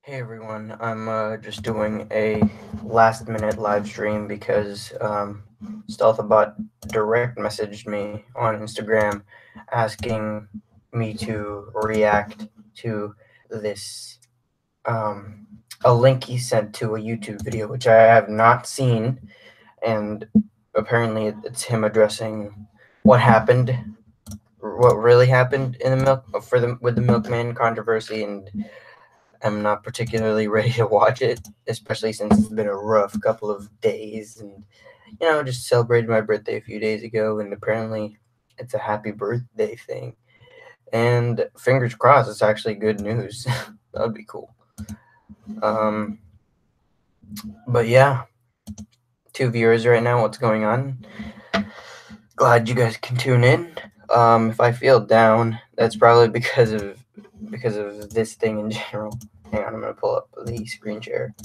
Hey everyone, I'm just doing a last minute live stream because Stealthabotte direct messaged me on Instagram asking me to react to this a link he sent to a YouTube video which I have not seen, and apparently it's him addressing what happened, what really happened in the with the milkman controversy, and I'm not particularly ready to watch it, especially since it's been a rough couple of days. And, just celebrated my birthday a few days ago, and apparently it's a happy birthday thing. And fingers crossed, it's actually good news. That would be cool. Um, but yeah, 2 viewers right now. What's going on? Glad you guys can tune in. If I feel down, that's probably because of this thing in general. Hang on, I'm gonna pull up the screen share.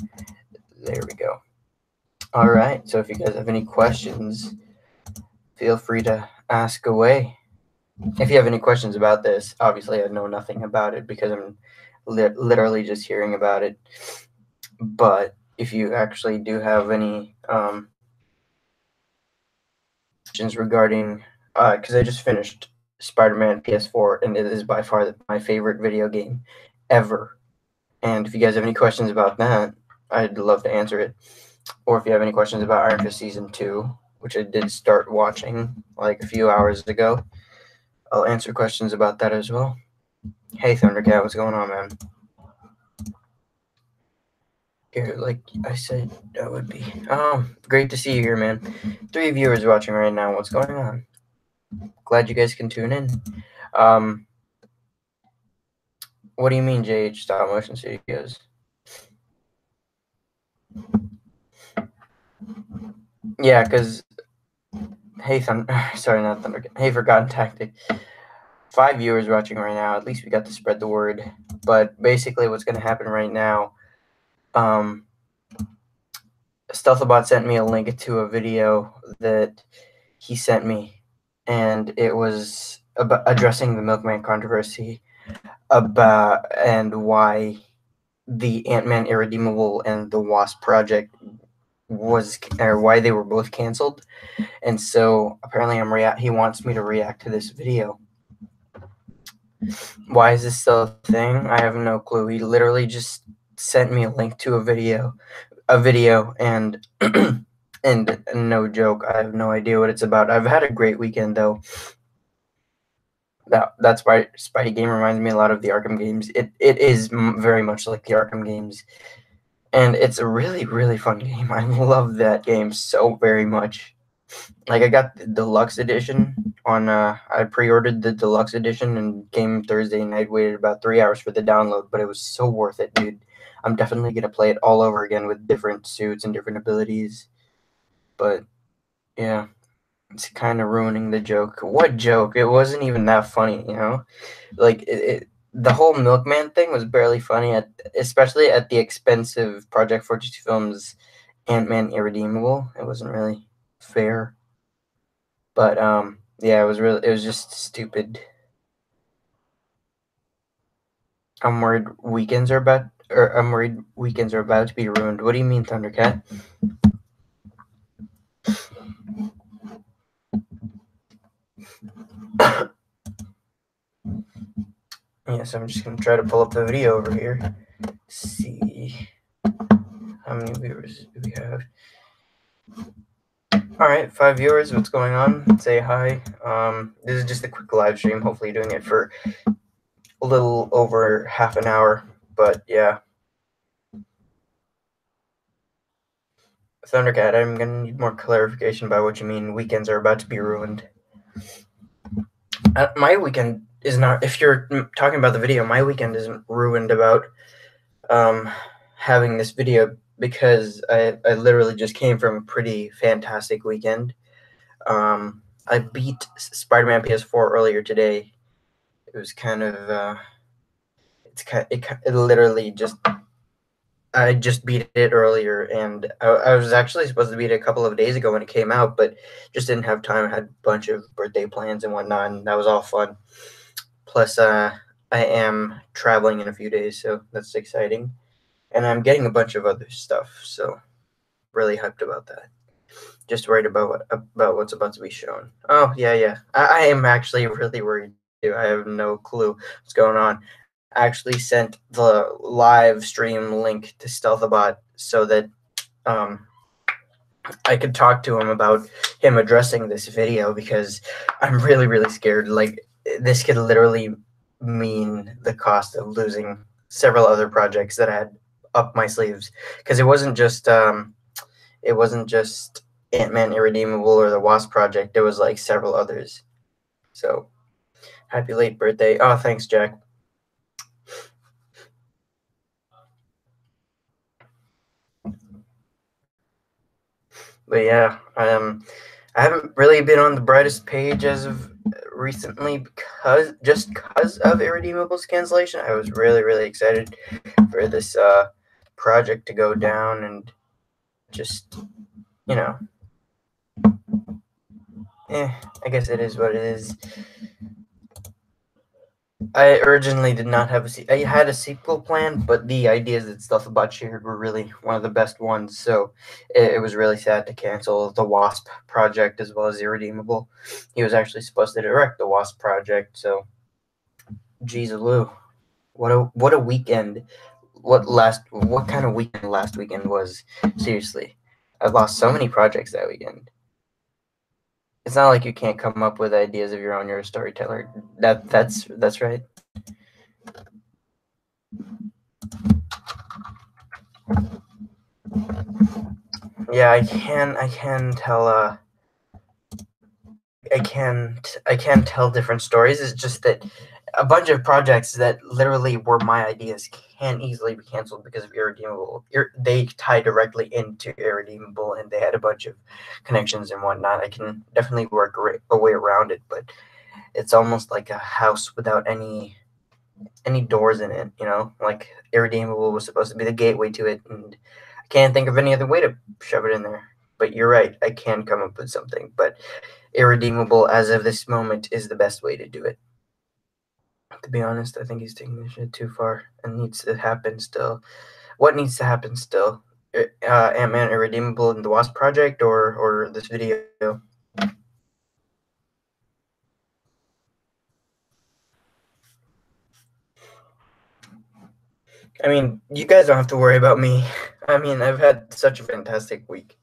There we go. All right. So if you guys have any questions, feel free to ask away. If you have any questions about this, obviously I know nothing about it because I'm literally just hearing about it. But if you actually do have any questions regarding, because I just finished Spider-Man PS4, and it is by far my favorite video game ever. And if you guys have any questions about that, I'd love to answer it. Or if you have any questions about Iron Fist Season 2, which I did start watching like a few hours ago, I'll answer questions about that as well. Hey, Thundercat, what's going on, man? Here, like I said, that would be. Great to see you here, man. 3 viewers watching right now. What's going on? Glad you guys can tune in. What do you mean, JH Stop Motion Studios? Yeah, because hey, sorry, not Thundercat. Hey, Forgotten Tactic. 5 viewers watching right now. At least we got to spread the word. But basically, what's going to happen right now? Stealthabotte sent me a link to a video that he sent me, and it was about addressing the Milkman controversy about and why the Ant-Man Irredeemable and the Wasp project why they were both canceled. And so apparently he wants me to react to this video. Why is this still a thing? I have no clue. He literally just sent me a link to a video, and and no joke, I have no idea what it's about. I've had a great weekend though. That's why Spidey game reminds me a lot of the Arkham games. It is very much like the Arkham games, and it's a really, really fun game. I love that game so very much. Like, I got the deluxe edition on. I pre-ordered the deluxe edition and came Thursday night. Waited about 3 hours for the download, but it was so worth it, dude. I'm definitely gonna play it all over again with different suits and different abilities. But yeah, it's kind of ruining the joke. What joke? It wasn't even that funny, Like the whole Milkman thing was barely funny, especially at the expense of Project422 Films Ant-Man Irredeemable. It wasn't really fair. But yeah, it was just stupid. I'm worried weekends are about to be ruined. What do you mean, Thundercat? Yes, I'm just gonna try to pull up the video over here. See how many viewers do we have? All right, 5 viewers. What's going on? Say hi. This is just a quick live stream. Hopefully, doing it for a little over half an hour. But yeah, Thundercat, I'm gonna need more clarification about what you mean. Weekends are about to be ruined. My weekend is not. If you're talking about the video, my weekend isn't ruined about having this video, because I literally just came from a pretty fantastic weekend. I beat Spider-Man PS4 earlier today. It was kind of it literally just I just beat it earlier, and I was actually supposed to beat it a couple of days ago when it came out, but just didn't have time. I had a bunch of birthday plans and whatnot, and that was all fun. Plus, I am traveling in a few days, so that's exciting. and I'm getting a bunch of other stuff, so really hyped about that. Just worried about what's about to be shown. Oh yeah. I am actually really worried too. I have no clue what's going on. I actually sent the live stream link to Stealthabotte so that I could talk to him about him addressing this video, because I'm really scared. Like, this could literally mean the cost of losing several other projects that I had up my sleeves, because it wasn't just Ant-Man Irredeemable or the Wasp project. There was like several others. So happy late birthday. Oh, thanks, Jack. But yeah, I haven't really been on the brightest page as of recently, because of Irredeemable's cancellation. I was really excited for this project to go down, and just, you know, I guess it is what it is. I originally did not have I had a sequel plan, but the ideas that Stealthabotte shared were really one of the best ones. So it was really sad to cancel the Wasp project as well as Irredeemable. He was actually supposed to direct the Wasp project. So, geez, Lou, what a weekend! What kind of weekend last weekend was? Seriously, I lost so many projects that weekend. It's not like you can't come up with ideas of your own. You're a storyteller. That's right. Yeah, I can tell I can tell different stories. It's just that a bunch of projects that literally were my ideas can easily be canceled because of Irredeemable. They tie directly into Irredeemable, and they had a bunch of connections and whatnot. I can definitely work a way around it, but it's almost like a house without any doors in it. Like, Irredeemable was supposed to be the gateway to it, and I can't think of any other way to shove it in there. But you're right, I can come up with something, but Irredeemable, as of this moment, is the best way to do it. To be honest, I think he's taking this shit too far, and needs to happen still. What needs to happen still? Ant-Man Irredeemable and the Wasp project, or this video? I mean, you guys don't have to worry about me. I mean, I've had such a fantastic week.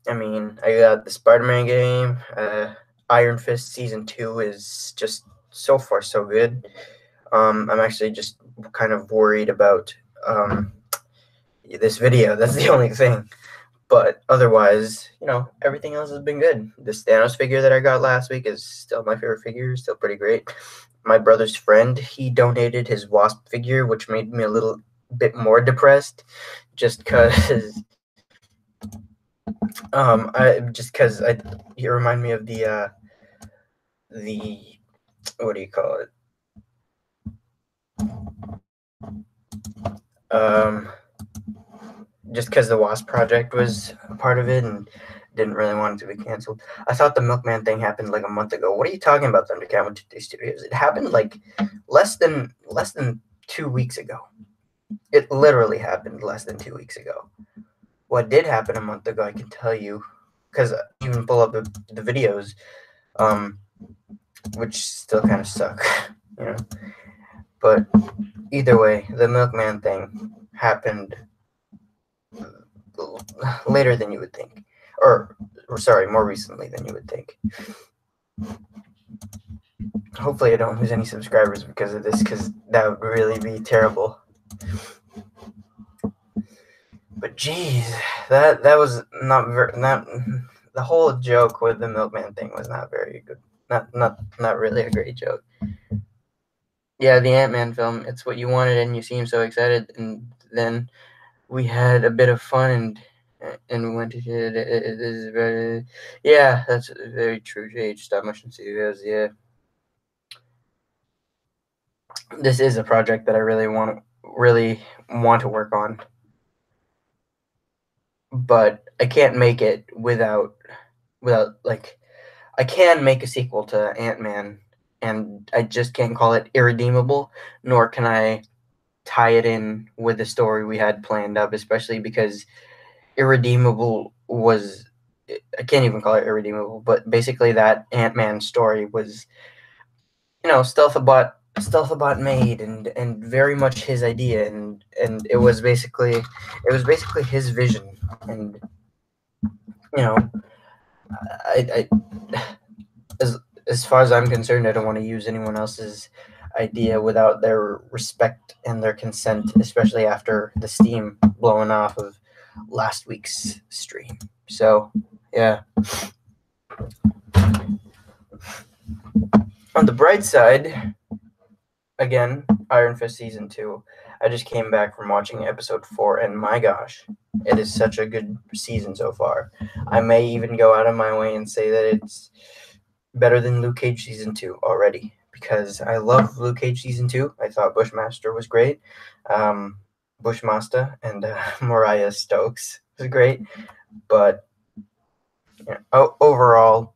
I mean, I got the Spider-Man game. Iron Fist Season 2 is just so far so good. I'm actually just kind of worried about this video. That's the only thing. But otherwise, everything else has been good. The Thanos figure that I got last week is still my favorite figure, still pretty great. My brother's friend, he donated his Wasp figure, which made me a little bit more depressed, just because you remind me of the what do you call it? Just because the Wasp project was a part of it, and didn't really want it to be canceled. I thought the Milkman thing happened like a month ago. What are you talking about, Thundercat Studios? It happened like less than 2 weeks ago. It literally happened less than 2 weeks ago. What did happen a month ago, I can tell you, because I even pull up the videos, which still kind of suck, you know. But either way, the Milkman thing happened later than you would think, or sorry, more recently than you would think. Hopefully I don't lose any subscribers because of this, because that would really be terrible. But geez, that was not the whole joke with the Milkman thing was not very good. Not really a great joke. Yeah, the Ant-Man film, it's what you wanted, and you seem so excited, and then we had a bit of fun, and we went to this is very, yeah, that's very true. JH Stop Motion Studios, yeah. This is a project that I really want to work on, but I can't make it without like, I can make a sequel to Ant-Man, and I just can't call it Irredeemable, nor can I tie it in with the story we had planned up, especially because Irredeemable was, I can't even call it Irredeemable, but basically that Ant-Man story was, Stealthabotte made, and very much his idea, and it was basically his vision. And you know I as far as I'm concerned, I don't want to use anyone else's idea without their respect and their consent, especially after the steam blowing off of last week's stream. So yeah. On the bright side, again, Iron Fist Season 2. I just came back from watching episode 4, and my gosh, it is such a good season so far. I may even go out of my way and say that it's better than Luke Cage Season 2 already, because I love Luke Cage Season 2. I thought Bushmaster was great. Bushmaster and Mariah Stokes was great. But overall,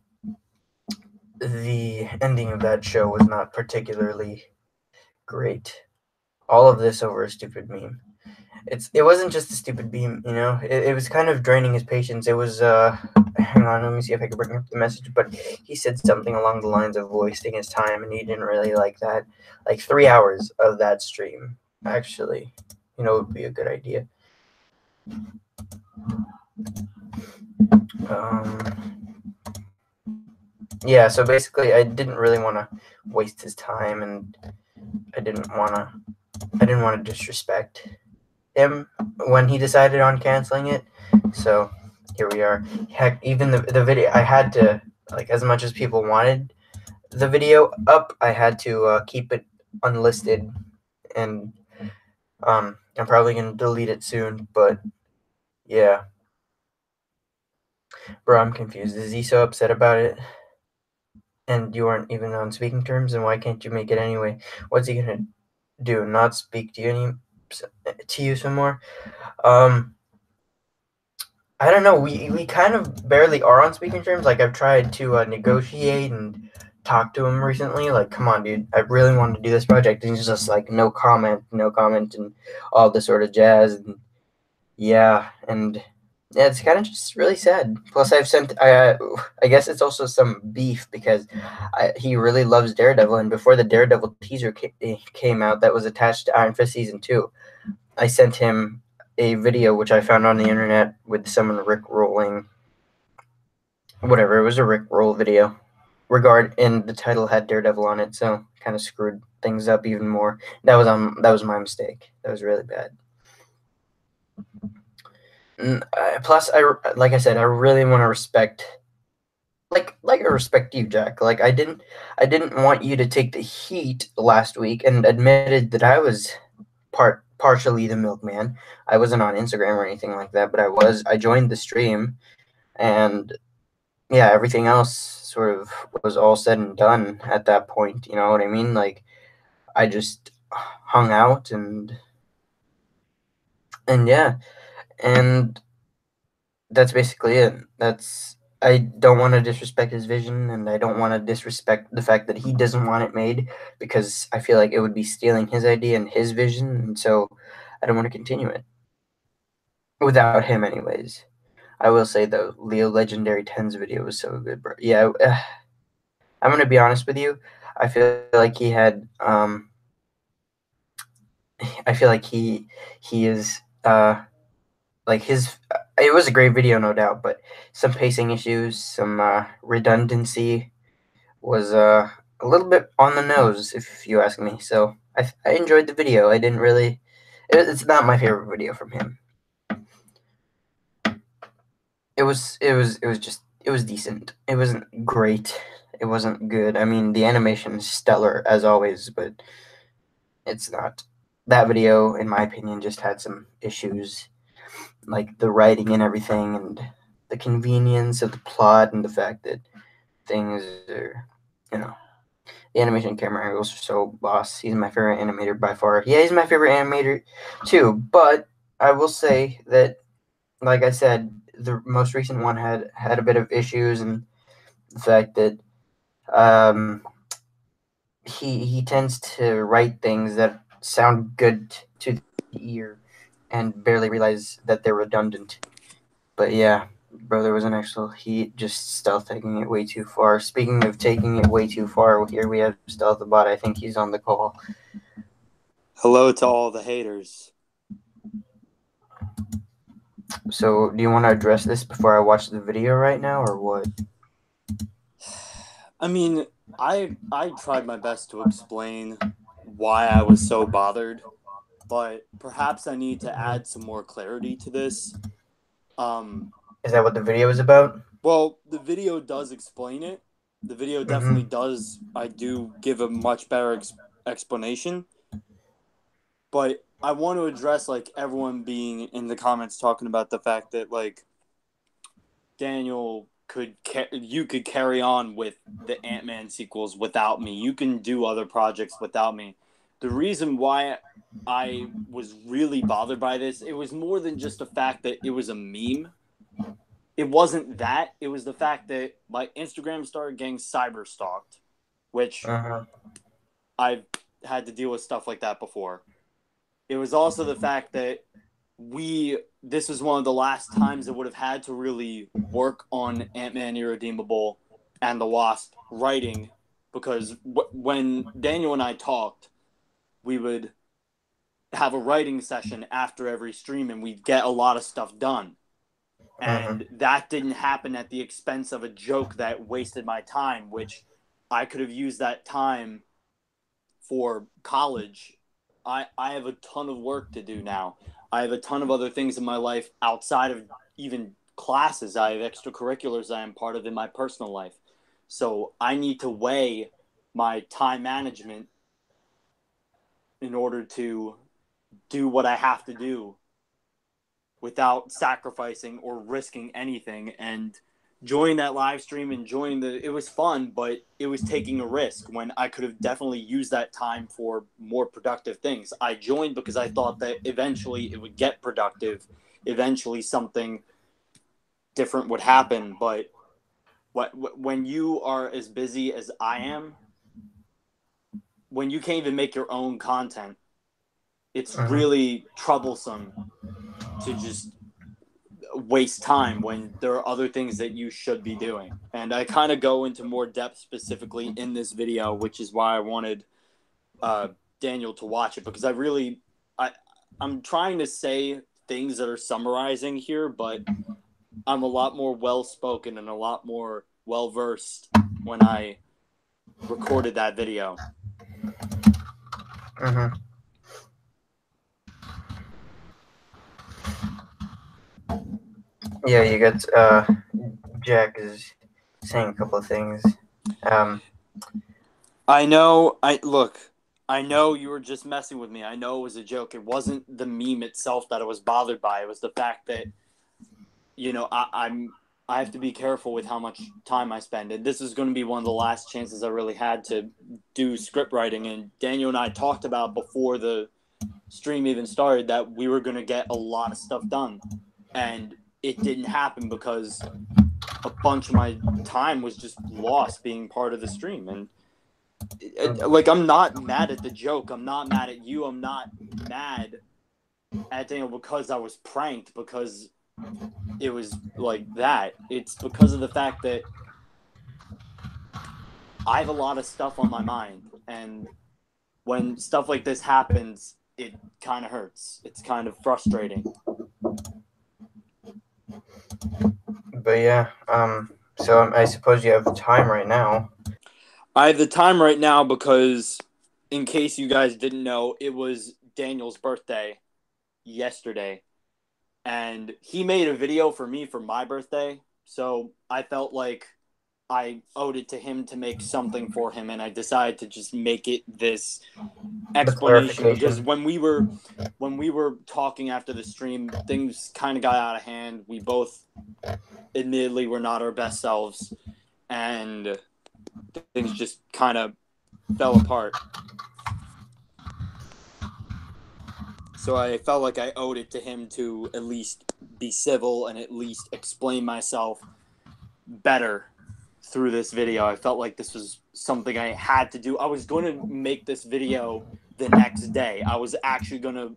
the ending of that show was not particularly great. All of this over a stupid meme. It wasn't just a stupid meme, it was kind of draining his patience. It was hang on, let me see if I can bring up the message, but he said something along the lines of wasting his time, and he didn't really like that. Like 3 hours of that stream, actually, would be a good idea. Yeah, so basically I didn't really want to waste his time, and I didn't want to disrespect him when he decided on canceling it. So here we are. Heck, even the video, I had to, like, as much as people wanted the video up, I had to keep it unlisted, and I'm probably gonna delete it soon. But yeah, bro, I'm confused. Is he so upset about it? And you aren't even on speaking terms, and why can't you make it anyway? What's he gonna do? Not speak to you some more? I don't know. We kind of barely are on speaking terms. Like, I've tried to negotiate and talk to him recently. Like, come on, dude. I really wanted to do this project, and he's just like, no comment, and all this sort of jazz. And yeah, it's kind of just really sad. Plus, I guess it's also some beef because he really loves Daredevil, and before the Daredevil teaser came out that was attached to Iron Fist Season 2, I sent him a video which I found on the internet with someone rickrolling whatever. It was a rickroll video and the title had Daredevil on it, so kind of screwed things up even more. That was my mistake. That was really bad. Plus, like I said, I really want to respect, like I respect you, Jack. Like, I didn't want you to take the heat last week and admitted that I was partially the milkman. I wasn't on Instagram or anything like that, but I joined the stream, and yeah, everything else sort of was all said and done at that point. You know what I mean? Like, I just hung out and yeah, and that's basically it. I don't want to disrespect his vision, and I don't want to disrespect the fact that he doesn't want it made, because I feel like it would be stealing his idea and his vision, and so I don't want to continue it without him anyways. I will say, though, Leo Legendary 10's video was so good, bro. Yeah, I'm going to be honest with you. I feel like he had, I feel like he is, like, it was a great video, no doubt, but some pacing issues, some redundancy was a little bit on the nose, if you ask me. So I enjoyed the video. I didn't really, it's not my favorite video from him. It was decent. It wasn't great. It wasn't good. I mean, the animation is stellar as always, but it's not. That video, in my opinion, just had some issues, like the writing and everything, and the convenience of the plot, and the fact that things are, the animation camera angles are so boss. He's my favorite animator by far. Yeah, he's my favorite animator too, but I will say that, like I said, the most recent one had a bit of issues, and the fact that he tends to write things that sound good to the ear and barely realize that they're redundant. But yeah, bro, there was an actual heat, just Stealth taking it way too far. Speaking of taking it way too far, here we have Stealthabotte. I think he's on the call. Hello to all the haters. So, do you want to address this before I watch the video right now, or what? I mean, I tried my best to explain why I was so bothered, but perhaps I need to add some more clarity to this. Is that what the video is about? Well, the video does explain it. The video definitely does. I do give a much better explanation. But I want to address like everyone being in the comments talking about the fact that like Daniel you could carry on with the Ant-Man sequels without me. You can do other projects without me. The reason why I was really bothered by this, it was more than just the fact that it was a meme. It wasn't that. It was the fact that my Instagram started getting cyber stalked, which I've had to deal with stuff like that before. It was also the fact that this was one of the last times that would have had to really work on Ant-Man Irredeemable and the Wasp writing, because when Daniel and I talked, we would have a writing session after every stream and we'd get a lot of stuff done. And that didn't happen at the expense of a joke that wasted my time, which I could have used that time for college. I have a ton of work to do now. I have a ton of other things in my life outside of even classes. I have extracurriculars I am part of in my personal life. So I need to weigh my time management in order to do what I have to do without sacrificing or risking anything. And joining that live stream and it was fun, but it was taking a risk when I could have definitely used that time for more productive things. I joined because I thought that eventually it would get productive. Eventually something different would happen. But when you are as busy as I am, when you can't even make your own content, it's really troublesome to just waste time when there are other things that you should be doing. And I kind of go into more depth specifically in this video, which is why I wanted Daniel to watch it, because I'm trying to say things that are summarizing here, but I'm a lot more well-spoken and a lot more well-versed when I recorded that video. Yeah, you got Jack is saying a couple of things. I know you were just messing with me. I know it was a joke. It wasn't the meme itself that I was bothered by. It was the fact that, I have to be careful with how much time I spend. And this is going to be one of the last chances I really had to do script writing. And Daniel and I talked about before the stream even started that we were going to get a lot of stuff done. And it didn't happen because a bunch of my time was just lost being part of the stream. And like, I'm not mad at the joke. I'm not mad at you. I'm not mad at Daniel because I was pranked, because it was like that. It's because of the fact that I have a lot of stuff on my mind. And when stuff like this happens, it kind of hurts. It's kind of frustrating. But yeah, so I suppose you have time right now. I have the time right now because, in case you guys didn't know, it was Daniel's birthday yesterday. And he made a video for me for my birthday. So I felt like I owed it to him to make something for him. And I decided to just make it this explanation, because when we were talking after the stream, things kind of got out of hand. We both admittedly were not our best selves. And things just kind of fell apart. So I felt like I owed it to him to at least be civil and at least explain myself better through this video. I felt like this was something I had to do. I was going to make this video the next day. I was actually going to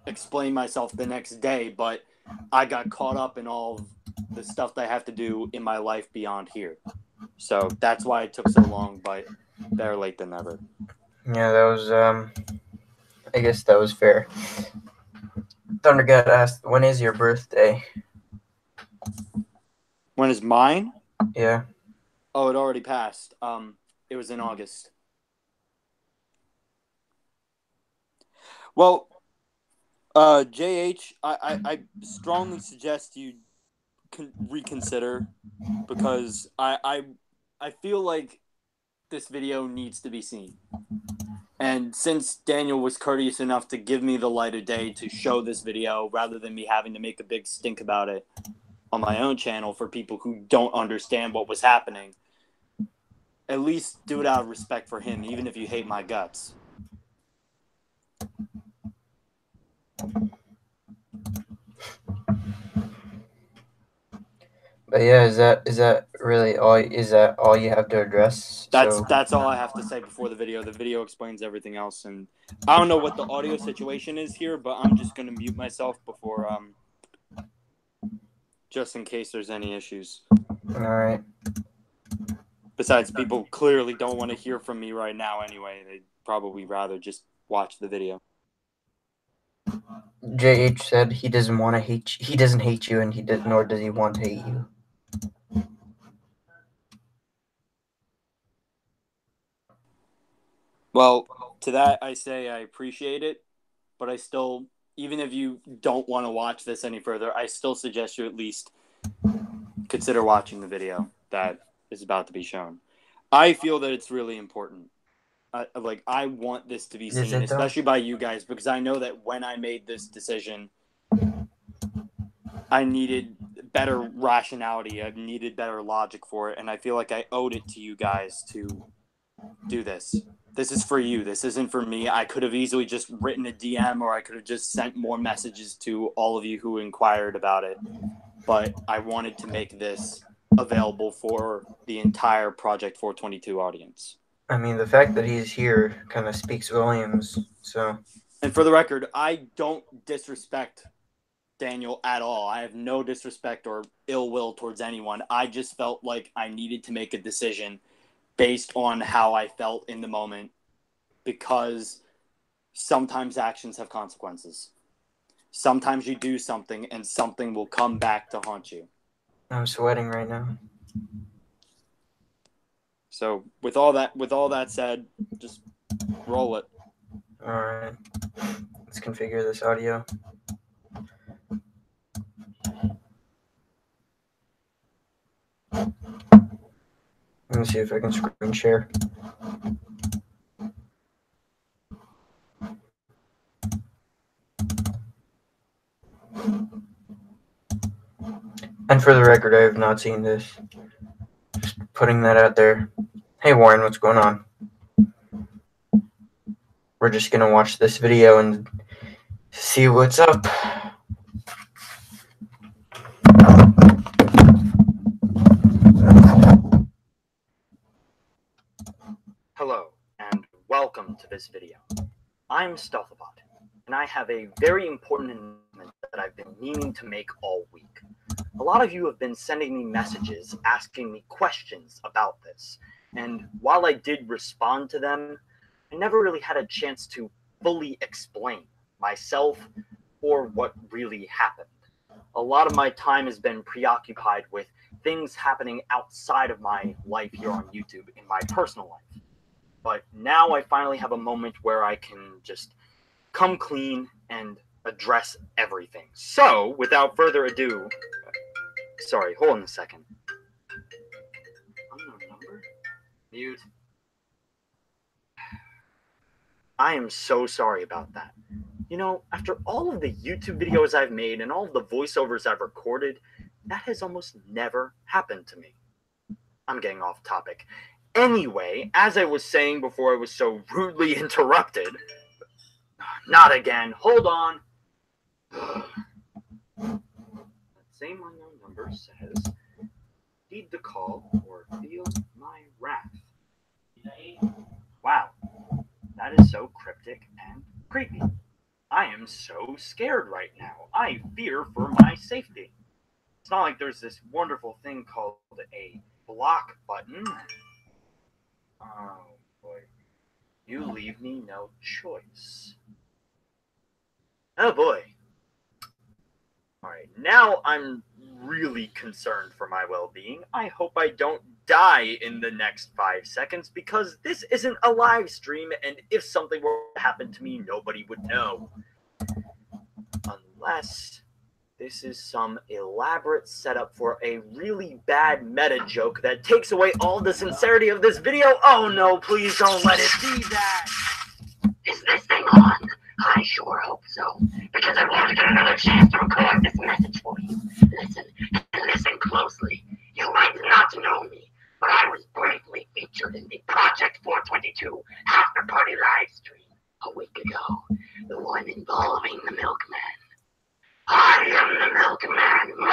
explain myself the next day, but I got caught up in all of the stuff that I have to do in my life beyond here. So that's why it took so long, but better late than never. Yeah, that was, I guess that was fair. Thundercat asked, when is your birthday? When is mine? Yeah. Oh, it already passed. It was in August. Well, JH, I strongly suggest you reconsider, because I feel like this video needs to be seen. And since Daniel was courteous enough to give me the light of day to show this video rather than me having to make a big stink about it on my own channel for people who don't understand what was happening, at least do it out of respect for him, even if you hate my guts. But yeah, is that really all? Is that all you have to address? That's all I have to say before the video. The video explains everything else, and I don't know what the audio situation is here, but I'm just gonna mute myself before just in case there's any issues. All right. Besides, people clearly don't want to hear from me right now anyway. They'd probably rather just watch the video. JH said he doesn't want to hate. He doesn't hate you, and nor does he want to hate you. Well, to that I say I appreciate it, but I still, even if you don't want to watch this any further, I still suggest you at least consider watching the video that is about to be shown. I feel that it's really important. I want this to be seen, especially by you guys, because I know that when I made this decision, I needed better rationality. I needed better logic for it, and I feel like I owed it to you guys to do this. This is for you. This isn't for me. I could have easily just written a DM, or I could have just sent more messages to all of you who inquired about it. But I wanted to make this available for the entire Project 422 audience. I mean, the fact that he's here kind of speaks volumes. So. And for the record, I don't disrespect Daniel at all. I have no disrespect or ill will towards anyone. I just felt like I needed to make a decision based on how I felt in the moment, because sometimes actions have consequences. Sometimes you do something and something will come back to haunt you. I'm sweating right now. So with all that said, just roll it. All right. Let's configure this audio. Let me see if I can screen share. And for the record, I have not seen this. Just putting that out there. Hey Warren, what's going on? We're just gonna watch this video and see what's up. Hello, and welcome to this video. I'm Stealthabotte, and I have a very important announcement that I've been meaning to make all week. A lot of you have been sending me messages asking me questions about this, and while I did respond to them, I never really had a chance to fully explain myself or what really happened. A lot of my time has been preoccupied with things happening outside of my life here on YouTube in my personal life. But now I finally have a moment where I can just come clean and address everything. So, without further ado, sorry, hold on a second. Unknown number? Mute. I am so sorry about that. You know, after all of the YouTube videos I've made and all of the voiceovers I've recorded, that has almost never happened to me. I'm getting off topic. Anyway, as I was saying before I was so rudely interrupted, not again, hold on. That same unknown number says, heed the call or feel my wrath. Wow, That is so cryptic and creepy. I am so scared right now. I fear for my safety. It's not like there's this wonderful thing called a block button. Oh boy. You leave me no choice. Oh boy. Alright, now I'm really concerned for my well-being. I hope I don't die in the next 5 seconds because this isn't a live stream, and if something were to happen to me, nobody would know. Unless this is some elaborate setup for a really bad meta joke that takes away all the sincerity of this video. Oh no, please don't let it be that! Is this thing on? I sure hope so, because I want to get another chance to record this message for you. Listen, and listen closely. You might not know me, but I was briefly featured in the Project 422 After Party live stream a week ago, the one involving the milkman. I am the milkman.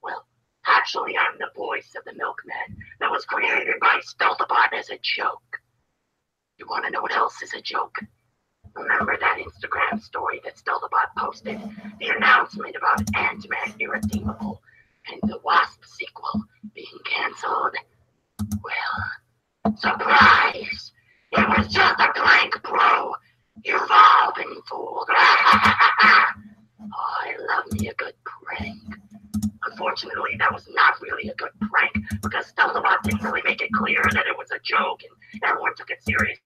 Well, actually, I'm the voice of the milkman that was created by Stealthabotte as a joke. You want to know what else is a joke? Remember that Instagram story that Stealthabotte posted? The announcement about Ant-Man Irredeemable and the Wasp sequel being cancelled? Well, surprise! It was just a prank, bro! You've all been fooled. Oh, I love me a good prank. Unfortunately, that was not really a good prank because Stealthabotte didn't really make it clear that it was a joke and everyone took it seriously.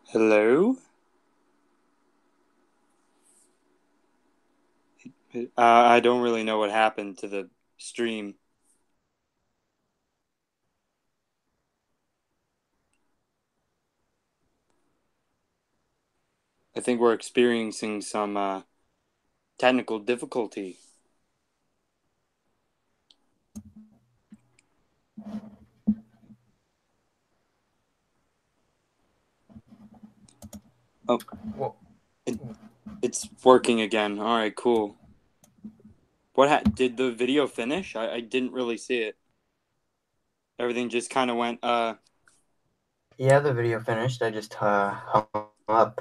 Hello? I don't really know what happened to the stream. I think we're experiencing some technical difficulty. Oh, Well, it's working again. All right, cool. Did the video finish? I didn't really see it. Everything just kind of went, yeah, the video finished. I just hung up.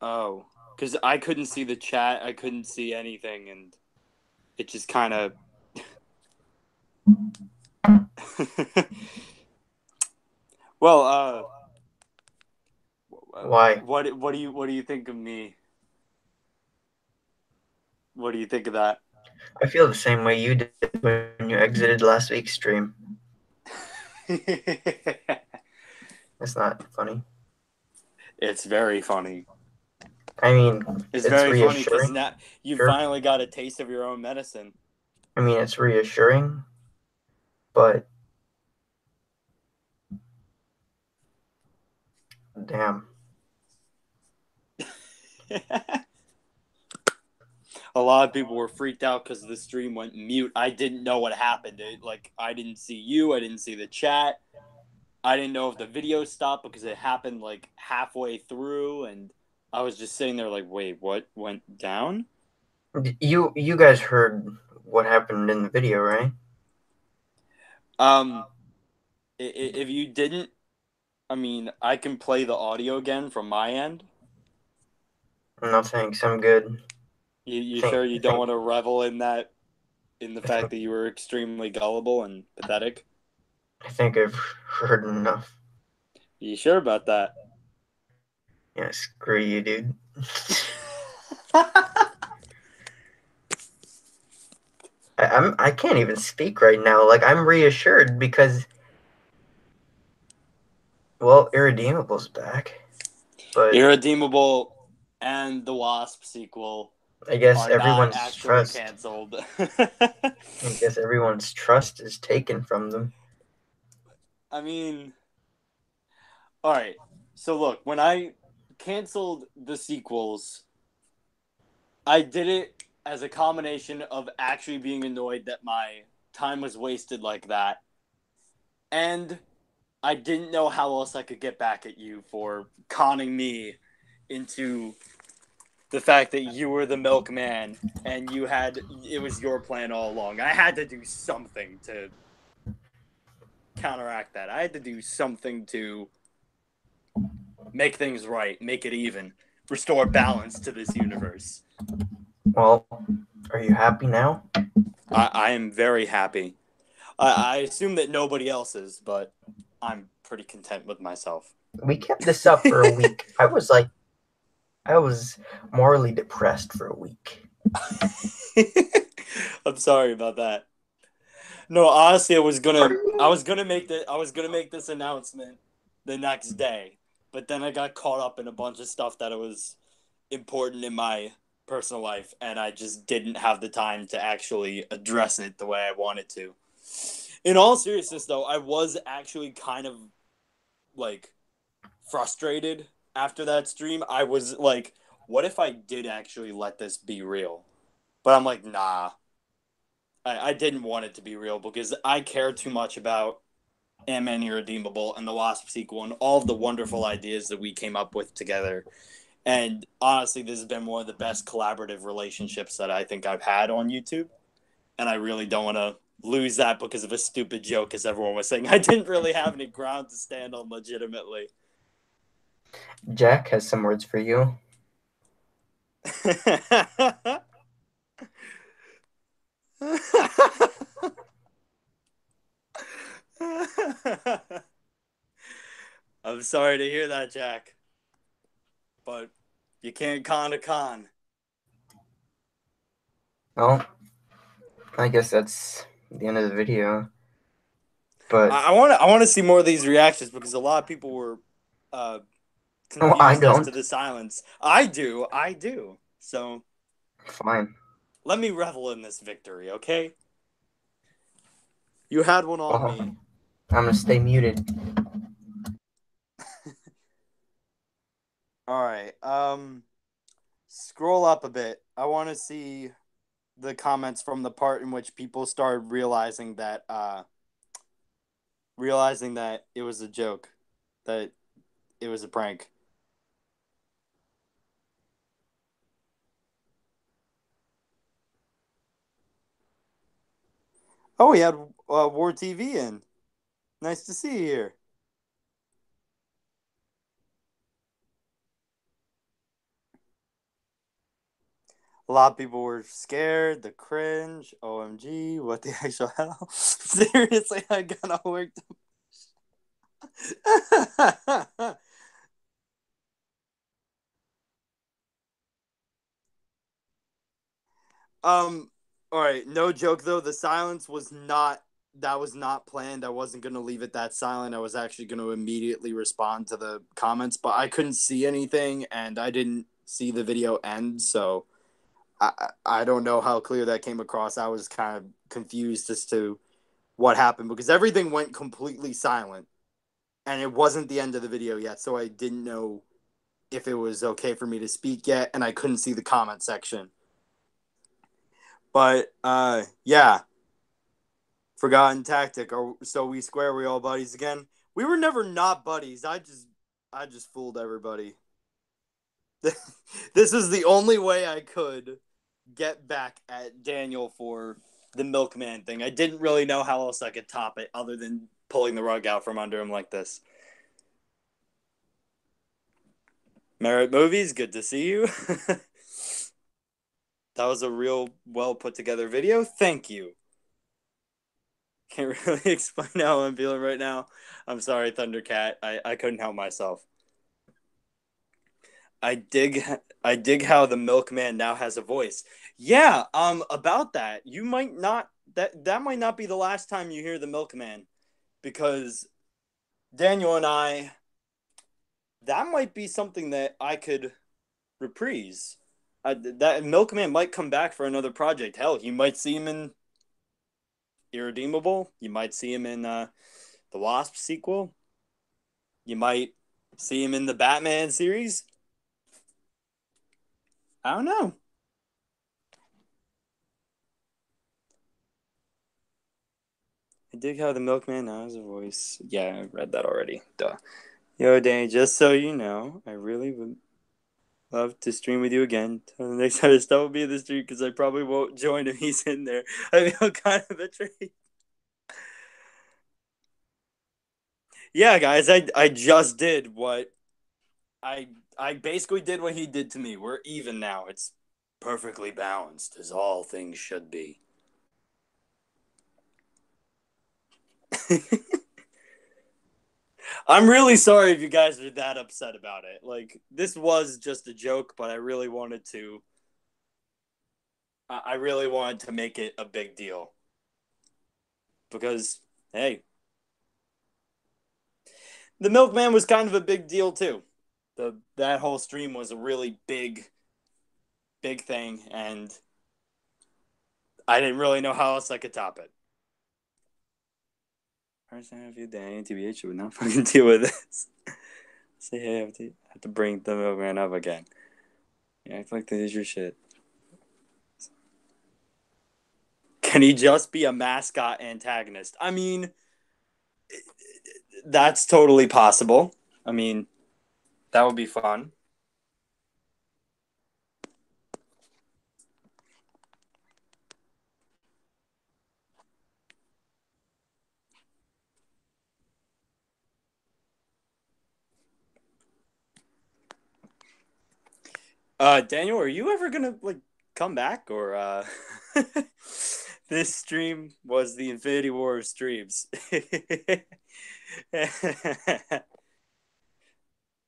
oh, because I couldn't see the chat, I couldn't see anything, and it just kind of. Well, Why? what do you think of me? What do you think of that? I feel the same way you did when you exited last week's stream. It's not funny. It's very funny. I mean, It's very funny because reassuring. now you Sure. finally got a taste of your own medicine. I mean, it's reassuring, but damn. A lot of people were freaked out because the stream went mute. I didn't know what happened. I didn't see you. I didn't see the chat. I didn't know if the video stopped because it happened like halfway through, and I was just sitting there like, wait, what went down? You guys heard what happened in the video, right? If you didn't, I mean, I can play the audio again from my end. No thanks, I'm good. You sure you don't want to revel in that, in the fact that you were extremely gullible and pathetic? I think I've heard enough. You sure about that? Yeah, screw you, dude. I can't even speak right now. Like, I'm reassured because, well, Irredeemable's back. But Irredeemable and the Wasp sequel I guess are everyone's not actually trust. canceled. I guess everyone's trust is taken from them. I mean, all right. So look, when I canceled the sequels, I did it as a combination of actually being annoyed that my time was wasted like that, and I didn't know how else I could get back at you for conning me into the fact that you were the milkman and it was your plan all along. I had to do something to counteract that. I had to do something to make things right, make it even, restore balance to this universe. Well, are you happy now? I am very happy. I assume that nobody else is, but I'm pretty content with myself. We kept this up for a week. I was morally depressed for a week. I'm sorry about that. No, honestly, I was gonna make this announcement the next day, but then I got caught up in a bunch of stuff that was important in my personal life, and I just didn't have the time to actually address it the way I wanted to. In all seriousness, though, I was actually kind of like frustrated after that stream. I was like, what if I did actually let this be real? But I'm like, nah. I didn't want it to be real because I care too much about Ant-Man Irredeemable and the Wasp sequel and all of the wonderful ideas that we came up with together. And honestly, this has been one of the best collaborative relationships that I think I've had on YouTube. And I really don't want to lose that because of a stupid joke, as everyone was saying. I didn't really have any ground to stand on legitimately. Jack has some words for you. I'm sorry to hear that, Jack. But you can't con a con. Well, I guess that's the end of the video. But I want to see more of these reactions because a lot of people were confused I as don't. to the silence. I do. So Fine. let me revel in this victory, okay? You had one on me. I'm gonna stay muted. All right. Scroll up a bit. I want to see the comments from the part in which people started realizing that it was a joke, that it was a prank. Oh, we had War TV in. Nice to see you here. A lot of people were scared, the cringe, OMG, what the actual hell? Seriously, I got all worked up. All right, no joke though, the silence was not planned. I wasn't going to leave it that silent. I was actually going to immediately respond to the comments, but I couldn't see anything and I didn't see the video end, so I don't know how clear that came across. I was kind of confused as to what happened because everything went completely silent and it wasn't the end of the video yet, so I didn't know if it was okay for me to speak yet, and I couldn't see the comment section. But yeah, forgotten tactic. Or so we square. We all buddies again. We were never not buddies. I just fooled everybody. This is the only way I could get back at Daniel for the milkman thing. I didn't really know how else I could top it other than pulling the rug out from under him like this. Merit Movies, good to see you. That was a real well put together video. Thank you. Can't really explain how I'm feeling right now. I'm sorry, Thundercat. I couldn't help myself. I dig how the milkman now has a voice. Yeah, about that. You might not that might not be the last time you hear the milkman, because Daniel and I, that might be something that I could reprise. That milkman might come back for another project. Hell, you might see him in Irredeemable. You might see him in the Wasp sequel. You might see him in the Batman series. I don't know. I dig how the milkman now has a voice. Yeah, I read that already. Duh. Yo, Danny, just so you know, I really would love to stream with you again. The next time I will be in the stream because I probably won't join if he's in there. I feel kind of betrayed. Yeah, guys, I just did what I basically did what he did to me. We're even now. It's perfectly balanced, as all things should be. I'm really sorry if you guys are that upset about it. Like, this was just a joke, but I really wanted to make it a big deal. Because, hey, the milkman was kind of a big deal too. That whole stream was a really big thing, and I didn't really know how else I could top it. First time I viewed Danny TBH would not fucking deal with this. Say hey, I have to bring the milkman up again. You act like this is your shit. Can he just be a mascot antagonist? I mean, that's totally possible. I mean, that would be fun. Daniel, are you ever gonna come back, or this stream was the Infinity War of streams?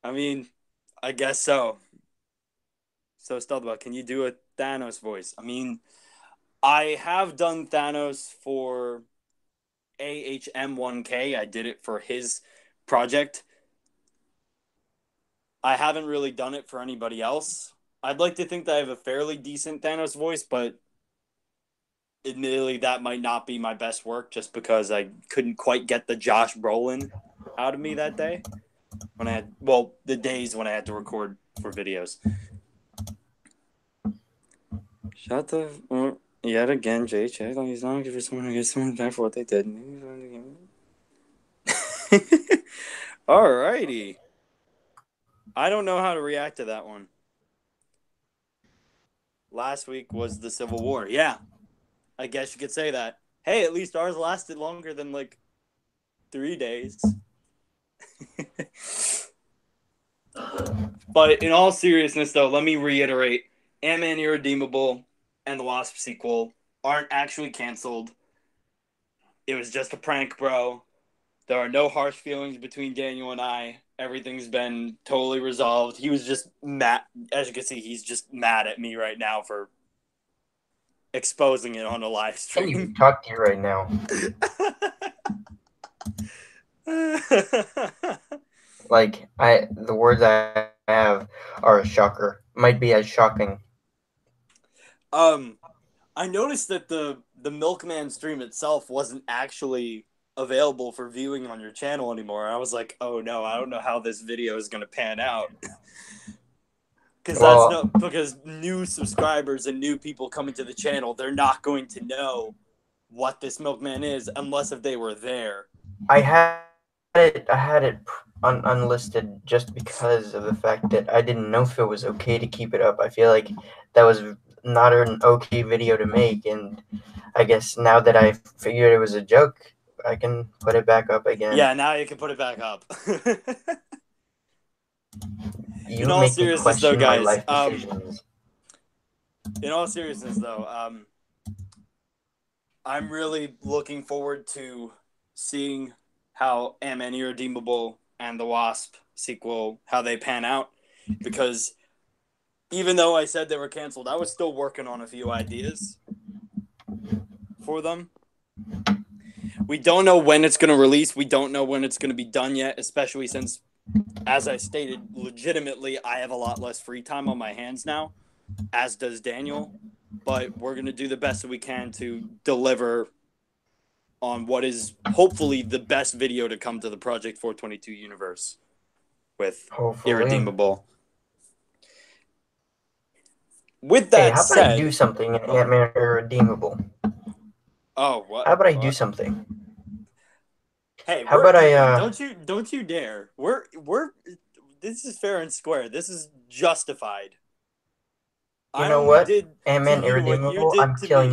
I mean, I guess so. So, Stealthabotte, can you do a Thanos voice? I mean, I have done Thanos for AHM1K. I did it for his project. I haven't really done it for anybody else. I'd like to think that I have a fairly decent Thanos voice, but admittedly, that might not be my best work just because I couldn't quite get the Josh Brolin out of me that day. When I had, the days when I had to record for videos. Shut the... Yet again, Jay check. He's not looking for someone to get someone back for what they did. Alrighty. I don't know how to react to that one. Last week was the Civil War. Yeah. I guess you could say that. Hey, at least ours lasted longer than 3 days. But in all seriousness, though, let me reiterate. Ant-Man Irredeemable and the Wasp sequel aren't actually canceled. It was just a prank, bro. There are no harsh feelings between Daniel and I. Everything's been totally resolved. He was just mad. As you can see, he's just mad at me right now for exposing it on a live Can you stream. talk to you right now? Like, the words I have are a shocker. Might be as shocking. I noticed that the Milkman stream itself wasn't actually available for viewing on your channel anymore. I was like, oh no, I don't know how this video is gonna pan out. Because new subscribers and new people coming to the channel, they're not going to know what this Milkman is unless if they were there. I had it unlisted just because of the fact that I didn't know if it was okay to keep it up. I feel like that was not an okay video to make, and I guess now that I figured it was a joke, I can put it back up again. Yeah, now you can put it back up. In all seriousness though, guys, in all seriousness though, I'm really looking forward to seeing how Ant-Man Irredeemable and the Wasp sequel, how they pan out, because even though I said they were canceled, I was still working on a few ideas for them. We don't know when it's going to release. We don't know when it's going to be done yet, especially since, as I stated, legitimately, I have a lot less free time on my hands now, as does Daniel. But we're going to do the best that we can to deliver on what is hopefully the best video to come to the Project 422 universe with Irredeemable. With that said, how about I do something in Ant-Man Irredeemable? Oh, what? How about I do something? Hey, how about don't you dare. We're this is fair and square. This is justified. You know what? Ant-Man Irredeemable, I'm killing you.